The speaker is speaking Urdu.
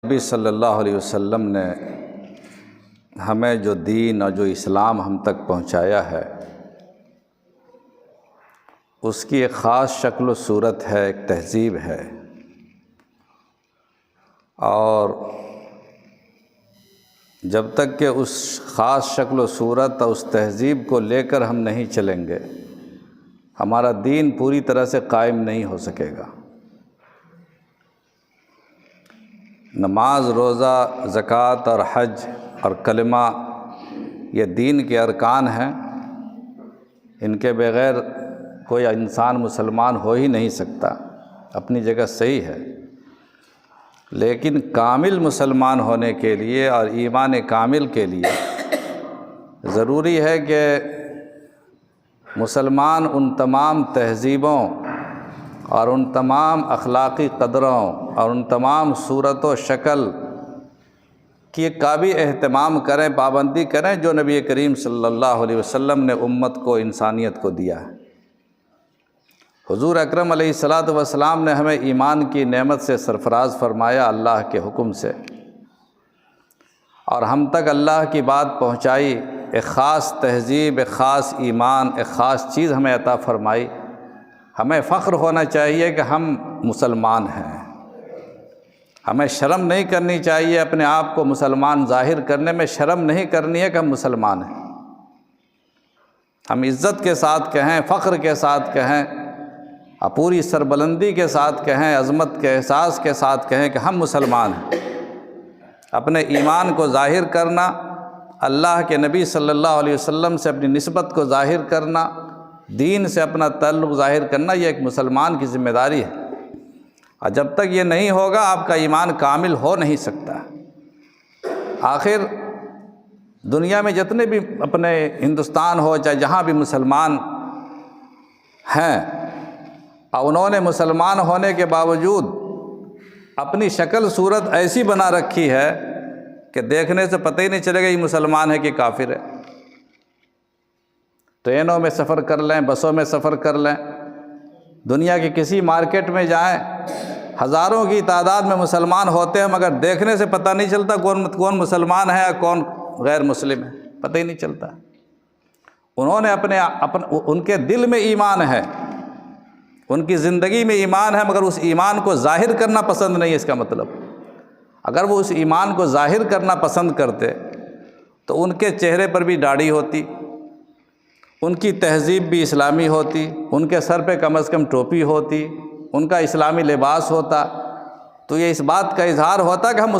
نبی صلی اللہ علیہ وسلم نے ہمیں جو دین اور جو اسلام ہم تک پہنچایا ہے اس کی ایک خاص شکل و صورت ہے، ایک تہذیب ہے، اور جب تک کہ اس خاص شکل و صورت اور اس تہذیب کو لے کر ہم نہیں چلیں گے ہمارا دین پوری طرح سے قائم نہیں ہو سکے گا۔ نماز، روزہ، زکوٰۃ اور حج اور کلمہ یہ دین کے ارکان ہیں، ان کے بغیر کوئی انسان مسلمان ہو ہی نہیں سکتا، اپنی جگہ صحیح ہے، لیکن کامل مسلمان ہونے کے لیے اور ایمان کامل کے لیے ضروری ہے کہ مسلمان ان تمام تہذیبوں اور ان تمام اخلاقی قدروں اور ان تمام صورت و شکل کی کا بھی اہتمام کریں، پابندی کریں جو نبی کریم صلی اللہ علیہ وسلم نے امت کو، انسانیت کو دیا ہے۔ حضور اکرم علیہ الصلاۃ والسلام نے ہمیں ایمان کی نعمت سے سرفراز فرمایا اللہ کے حکم سے، اور ہم تک اللہ کی بات پہنچائی، ایک خاص تہذیب، ایک خاص ایمان، ایک خاص چیز ہمیں عطا فرمائی۔ ہمیں فخر ہونا چاہیے کہ ہم مسلمان ہیں، ہمیں شرم نہیں کرنی چاہیے، اپنے آپ کو مسلمان ظاہر کرنے میں شرم نہیں کرنی ہے کہ ہم مسلمان ہیں۔ ہم عزت کے ساتھ کہیں، فخر کے ساتھ کہیں، اور پوری سربلندی کے ساتھ کہیں، عظمت کے احساس کے ساتھ کہیں کہ ہم مسلمان ہیں۔ اپنے ایمان کو ظاہر کرنا، اللہ کے نبی صلی اللہ علیہ وسلم سے اپنی نسبت کو ظاہر کرنا، دین سے اپنا تعلق ظاہر کرنا، یہ ایک مسلمان کی ذمہ داری ہے، اور جب تک یہ نہیں ہوگا آپ کا ایمان کامل ہو نہیں سکتا۔ آخر دنیا میں جتنے بھی اپنے ہندوستان ہو چاہے جہاں بھی مسلمان ہیں، اور انہوں نے مسلمان ہونے کے باوجود اپنی شکل صورت ایسی بنا رکھی ہے کہ دیکھنے سے پتہ ہی نہیں چلے گا یہ مسلمان ہے کہ کافر ہے۔ ٹرینوں میں سفر کر لیں، بسوں میں سفر کر لیں، دنیا کی کسی مارکیٹ میں جائیں، ہزاروں کی تعداد میں مسلمان ہوتے ہیں، مگر دیکھنے سے پتہ نہیں چلتا کون مسلمان ہے اور کون غیر مسلم ہے، پتہ ہی نہیں چلتا۔ انہوں نے ان کے دل میں ایمان ہے، ان کی زندگی میں ایمان ہے، مگر اس ایمان کو ظاہر کرنا پسند نہیں ہے۔ اس کا مطلب اگر وہ اس ایمان کو ظاہر کرنا پسند کرتے تو ان کے چہرے پر بھی داڑھی ہوتی، ان کی تہذیب بھی اسلامی ہوتی، ان کے سر پہ کم از کم ٹوپی ہوتی، ان کا اسلامی لباس ہوتا، تو یہ اس بات کا اظہار ہوتا کہ ہم